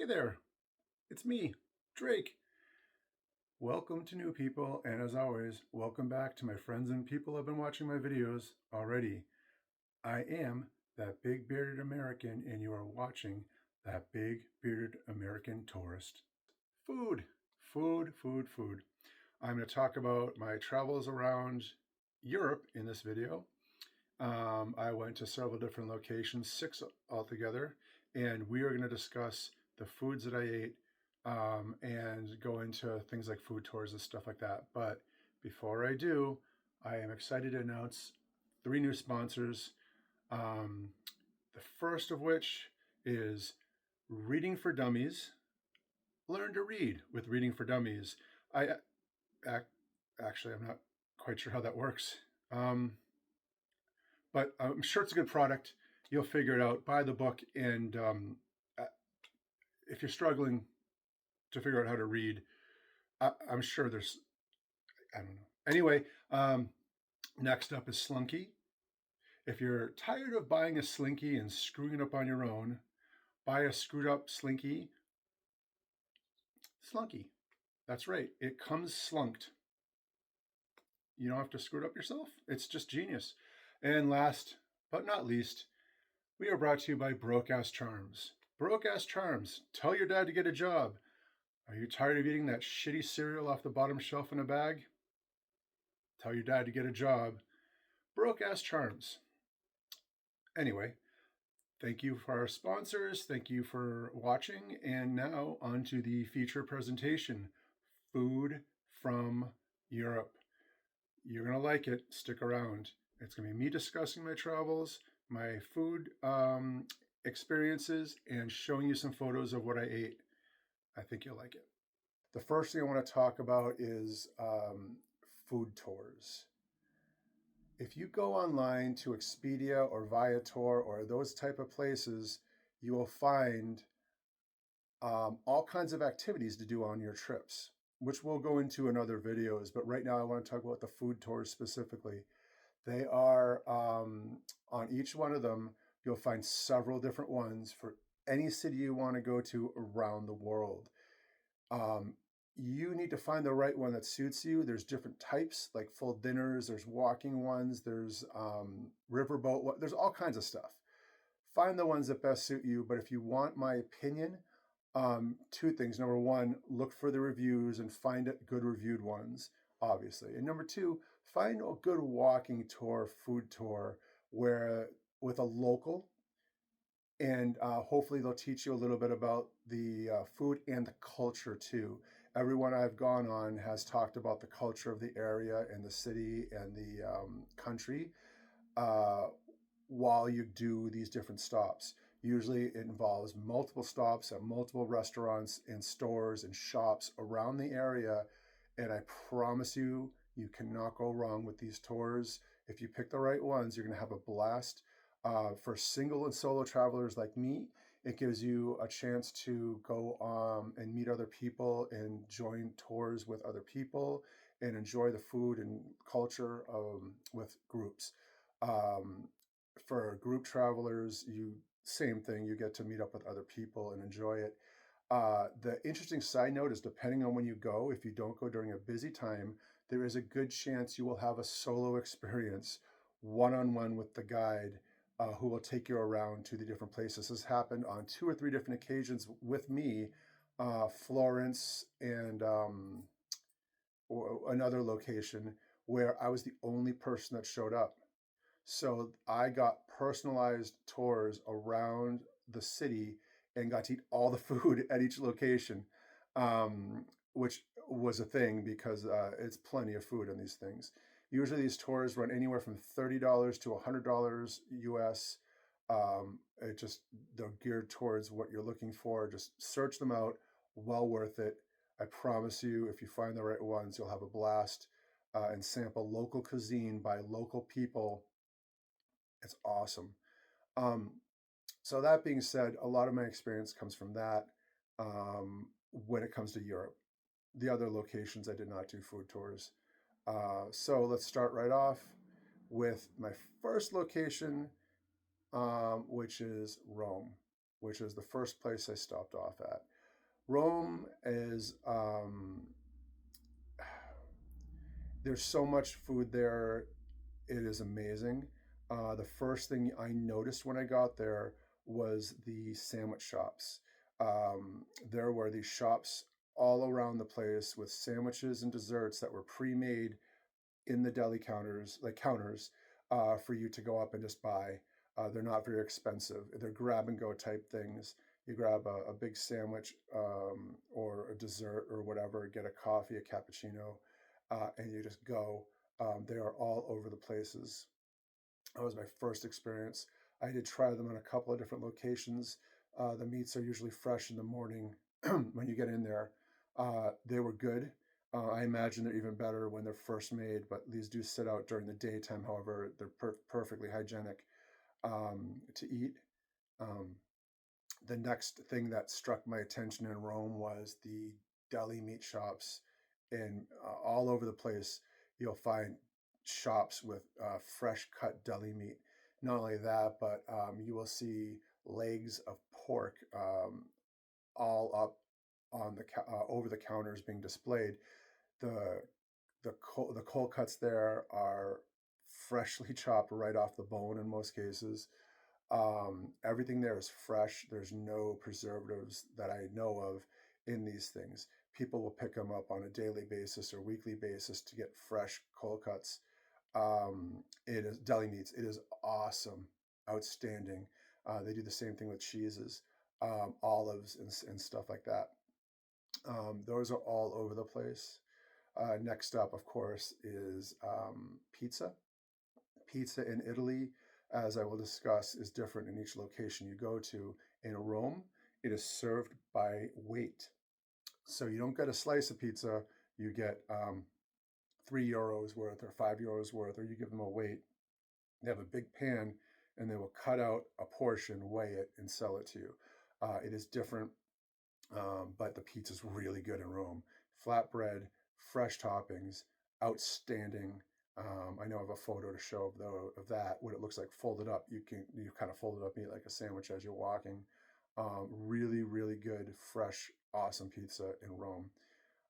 there, it's me, Drake. Welcome to new people, and as always, welcome back to my friends and people who have been watching my videos already. I am that big bearded American, and you are watching that big bearded American tourist. Food, food, food, food. I'm going to talk about my travels around Europe in this video. I went to several different locations, 6 altogether, and we are going to discuss the foods that I ate and go into things like food tours and stuff like that. But before I do, I am excited to announce 3 new sponsors. The first of which is Reading for Dummies. Learn to read with Reading for Dummies. Actually, I'm not quite sure how that works. But I'm sure it's a good product. You'll figure it out. Buy the book, and if you're struggling to figure out how to read, I'm sure there's, I don't know. Anyway, next up is Slunky. If you're tired of buying a Slinky and screwing it up on your own, buy a screwed up Slunky. That's right. It comes slunked. You don't have to screw it up yourself. It's just genius. And last but not least, we are brought to you by Broke Ass Charms. Broke Ass Charms. Tell your dad to get a job. Are you tired of eating that shitty cereal off the bottom shelf in a bag? Tell your dad to get a job. Broke Ass Charms. Anyway, thank you for our sponsors. Thank you for watching. And now on to the feature presentation. Food from Europe. You're going to like it. Stick around. It's going to be me discussing my travels, my food experiences, and showing you some photos of what I ate. I think you'll like it. The first thing I want to talk about is food tours. If you go online to Expedia or Viator or those type of places, you will find all kinds of activities to do on your trips, which we'll go into in other videos. But right now I want to talk about the food tours specifically. They are, on each one of them, you'll find several different ones for any city you want to go to around the world. You need to find the right one that suits you. There's different types, like full dinners, there's walking ones, there's riverboat, there's all kinds of stuff. Find the ones that best suit you. But if you want my opinion, 2 things. Number 1, look for the reviews and find good reviewed ones, obviously. And number 2, find a good walking tour, food tour, where with a local, and hopefully they'll teach you a little bit about the food and the culture too. Everyone I've gone on has talked about the culture of the area and the city and the country while you do these different stops. Usually it involves multiple stops at multiple restaurants and stores and shops around the area. And I promise you, you cannot go wrong with these tours. If you pick the right ones, you're going to have a blast. For single and solo travelers like me, it gives you a chance to go and meet other people and join tours with other people and enjoy the food and culture with groups. For group travelers, same thing, you get to meet up with other people and enjoy it. The interesting side note is, depending on when you go, if you don't go during a busy time, there is a good chance you will have a solo experience one-on-one with the guide who will take you around to the different places. This happened on 2 or 3 different occasions with me, Florence and another location where I was the only person that showed up. So I got personalized tours around the city and got to eat all the food at each location, which was a thing because it's plenty of food on these things. Usually these tours run anywhere from $30 to $100 US. They're geared towards what you're looking for. Just search them out. Well worth it. I promise you, if you find the right ones, you'll have a blast and sample local cuisine by local people. It's awesome. So that being said, a lot of my experience comes from that when it comes to Europe. The other locations, I did not do food tours. So let's start right off with my first location, which is Rome, which is the first place I stopped off at. Rome is there's so much food there. It is amazing. The first thing I noticed when I got there was the sandwich shops. There were these shops all around the place with sandwiches and desserts that were pre-made in the deli counters, like counters, for you to go up and just buy. They're not very expensive. They're grab and go type things. You grab a big sandwich or a dessert or whatever, get a coffee, a cappuccino, and you just go. They are all over the places. That was my first experience. I did try them in a couple of different locations. The meats are usually fresh in the morning when you get in there. They were good. I imagine they're even better when they're first made, but these do sit out during the daytime. However, they're perfectly hygienic to eat. Um, the next thing that struck my attention in Rome was the deli meat shops, and all over the place you'll find shops with fresh cut deli meat. Not only that, but you will see legs of pork all up on the over the counters being displayed. The the cold cuts there are freshly chopped right off the bone in most cases. Everything there is fresh. There's no preservatives that I know of in these things. People will pick them up on a daily basis or weekly basis to get fresh cold cuts. It is deli meats. It is awesome, outstanding. They do the same thing with cheeses, olives, and stuff like that. Those are all over the place. Next up, of course, is pizza. Pizza in Italy, as I will discuss, is different in each location you go to. In Rome, it is served by weight. So you don't get a slice of pizza, you get €3 worth or €5 worth, or you give them a weight. They have a big pan and they will cut out a portion, weigh it, and sell it to you. It is different, but the pizza's really good in Rome. Flatbread, fresh toppings, outstanding. I know I have a photo to show of that, what it looks like folded up. You kind of fold it up and eat like a sandwich as you're walking. Really, really good, fresh, awesome pizza in Rome.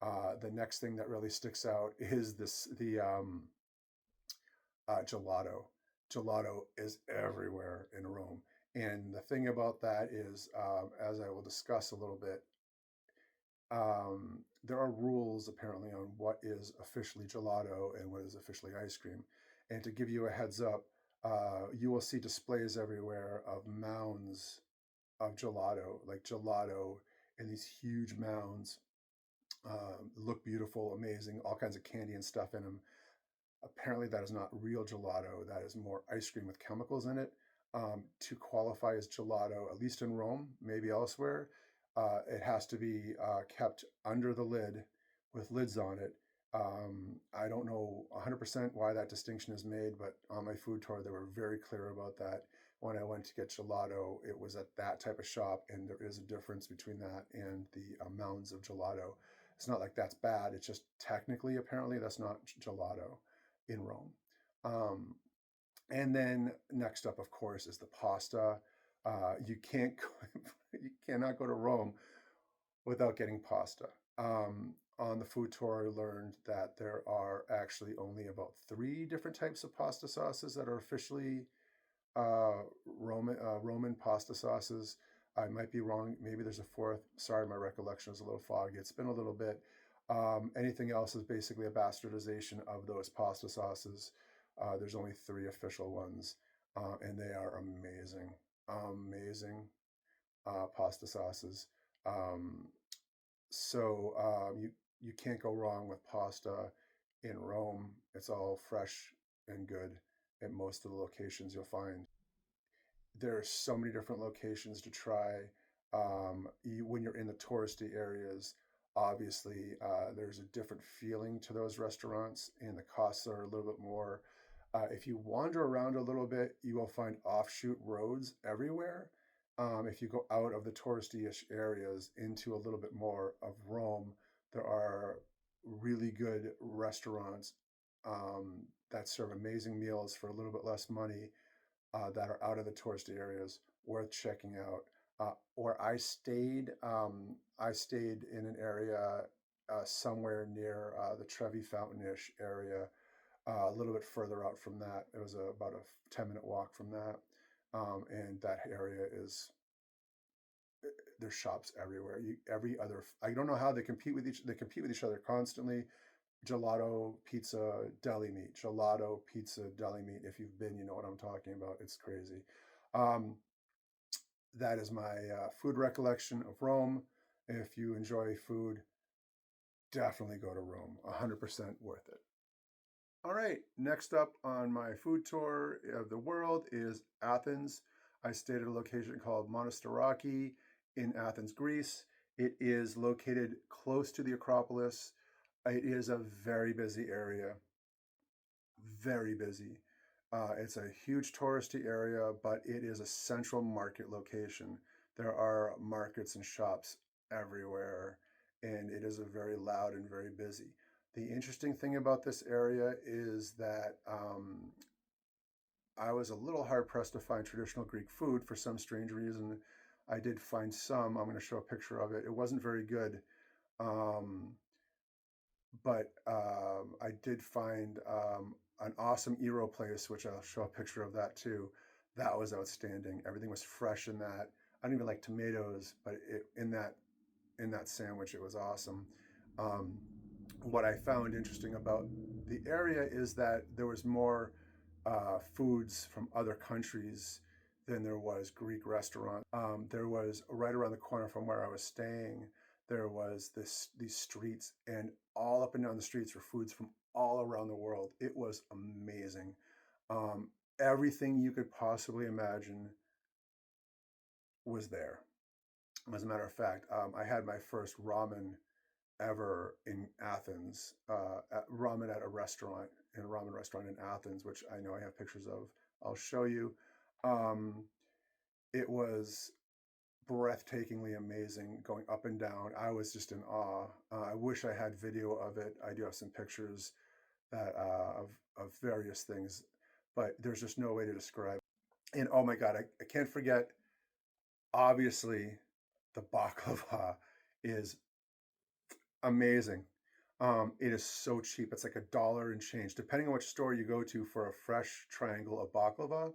The next thing that really sticks out is the gelato. Gelato is everywhere in Rome. And the thing about that is, as I will discuss a little bit, there are rules apparently on what is officially gelato and what is officially ice cream. And to give you a heads up, you will see displays everywhere of mounds of gelato, like gelato in these huge mounds. Look beautiful, amazing, all kinds of candy and stuff in them. Apparently, that is not real gelato. That is more ice cream with chemicals in it. To qualify as gelato, at least in Rome, maybe elsewhere, it has to be kept under the lid with lids on it. I don't know 100% why that distinction is made, but on my food tour, they were very clear about that. When I went to get gelato, it was at that type of shop, and there is a difference between that and the mounds of gelato. It's not like that's bad. It's just technically, apparently, that's not gelato in Rome. Um, and then next up, of course, is the pasta. You can't go, you cannot go to Rome without getting pasta. On the food tour, I learned that there are actually only about three different types of pasta sauces that are officially Roman pasta sauces. I might be wrong. Maybe there's a fourth. Sorry, my recollection is a little foggy. It's been a little bit. Anything else is basically a bastardization of those pasta sauces. There's only three official ones, and they are amazing, amazing pasta sauces. Um, you can't go wrong with pasta in Rome. It's all fresh and good at most of the locations you'll find. There are so many different locations to try. When you're in the touristy areas, obviously, there's a different feeling to those restaurants, and the costs are a little bit more. If you wander around a little bit, you will find offshoot roads everywhere. If you go out of the touristy-ish areas into a little bit more of Rome, there are really good restaurants that serve amazing meals for a little bit less money, that are out of the touristy areas, worth checking out. Where I stayed in an area somewhere near the Trevi Fountain-ish area, a little bit further out from that. It was about a 10-minute walk from that. And that area is there's shops everywhere. Every other I don't know how they compete with each other constantly. Gelato, pizza, deli meat. Gelato, pizza, deli meat. If you've been, you know what I'm talking about. It's crazy. Um, that is my food recollection of Rome. If you enjoy food, definitely go to Rome. 100% worth it. All right, next up on my food tour of the world is Athens. I stayed at a location called Monastiraki in Athens, Greece. It is located close to the Acropolis. It is a very busy area, very busy. It's a huge touristy area, but it is a central market location. There are markets and shops everywhere, and it is a very loud and very busy. The interesting thing about this area is that I was a little hard pressed to find traditional Greek food for some strange reason. I did find some. I'm going to show a picture of it. It wasn't very good. Um, but I did find an awesome Euro place, which I'll show a picture of that too. That was outstanding. Everything was fresh in that. I don't even like tomatoes, but in that sandwich, it was awesome. Um, what I found interesting about the area is that there was more foods from other countries than there was Greek restaurants. There was right around the corner from where I was staying. There was these streets, and all up and down the streets were foods from all around the world. It was amazing. Um, Everything you could possibly imagine was there. As a matter of fact, I had my first ramen ever in Athens, ramen at a restaurant, in a ramen restaurant in Athens, which I know I have pictures of. I'll show you. Um, it was breathtakingly amazing going up and down. I was just in awe. I wish I had video of it. I do have some pictures that of various things, but there's just no way to describe. And oh my God, I can't forget. Obviously, the baklava is amazing. It is so cheap. It's like $1 and change, depending on which store you go to for a fresh triangle of baklava.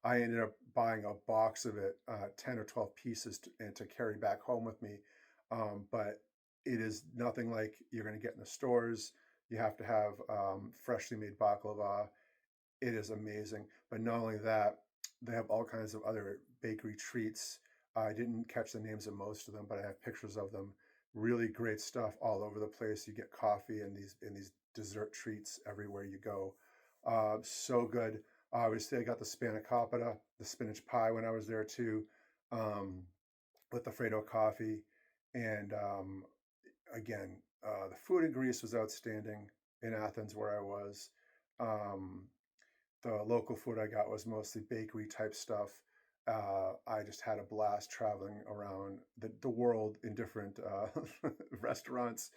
I ended up buying a box of it, 10 or 12 pieces, and to carry back home with me. But it is nothing like you're going to get in the stores. You have to have freshly made baklava. It is amazing. But not only that, they have all kinds of other bakery treats. I didn't catch the names of most of them, but I have pictures of them. Really great stuff all over the place. You get coffee and these dessert treats everywhere you go. So good. Obviously, I got the spanakopita, the spinach pie when I was there too, um, with the Fredo coffee. And again, the food in Greece was outstanding in Athens where I was. Um, the local food I got was mostly bakery type stuff. I just had a blast traveling around the world in different restaurants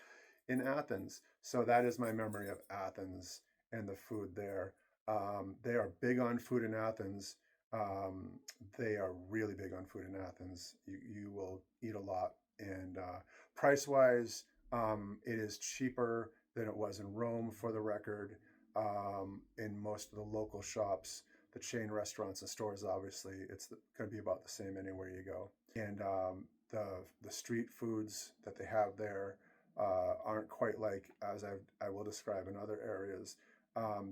in Athens. So that is my memory of Athens and the food there. They are big on food in Athens. Um, they are really big on food in Athens. You will eat a lot. And price wise, it is cheaper than it was in Rome, for the record. In most of the local shops, the chain restaurants and stores, obviously, it's going to be about the same anywhere you go. And the street foods that they have there aren't quite like as I will describe in other areas.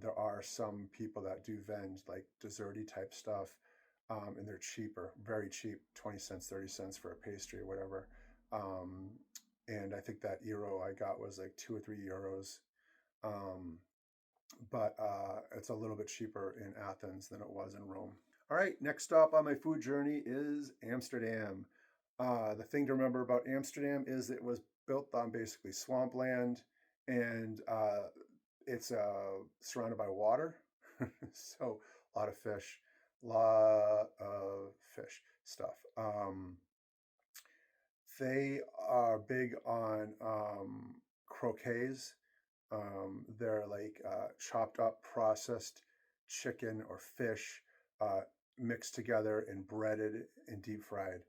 There are some people that do vend like desserty type stuff, and they're cheaper, very cheap, 20 cents, 30 cents for a pastry or whatever. Um, and I think that euro I got was like 2 or 3 euros. Um, but it's a little bit cheaper in Athens than it was in Rome. All right, next stop on my food journey is Amsterdam. The thing to remember about Amsterdam is it was built on basically swampland, and it's surrounded by water. So a lot of fish, lot of fish stuff. They are big on croquets. They're like chopped up, processed chicken or fish, uh, mixed together and breaded and deep fried.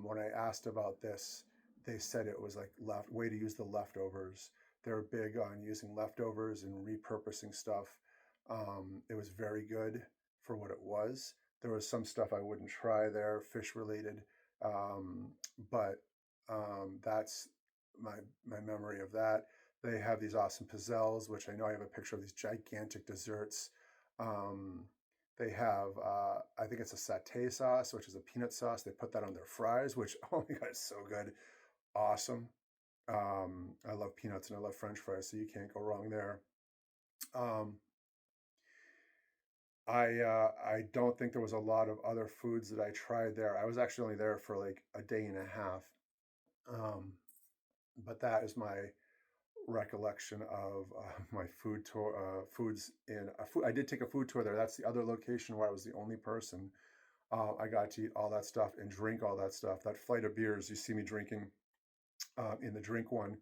When I asked about this, they said it was like left way to use the leftovers. They're big on using leftovers and repurposing stuff. It was very good for what it was. There was some stuff I wouldn't try there, fish related, um, but that's my my memory of that. They have these awesome pizzelles, which I know I have a picture of these gigantic desserts. Um, they have, I think it's a satay sauce, which is a peanut sauce. They put that on their fries, which, oh my God, it's so good. Awesome. I love peanuts and I love French fries, so you can't go wrong there. Um, I don't think there was a lot of other foods that I tried there. I was actually only there for like a day and a half. Um, but that is my recollection of my food tour, foods in a food. I did take a food tour there. That's the other location where I was the only person. I got to eat all that stuff and drink all that stuff. That flight of beers you see me drinking in the drink one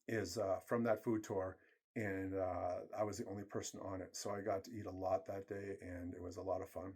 is from that food tour, and I was the only person on it. So I got to eat a lot that day, and it was a lot of fun.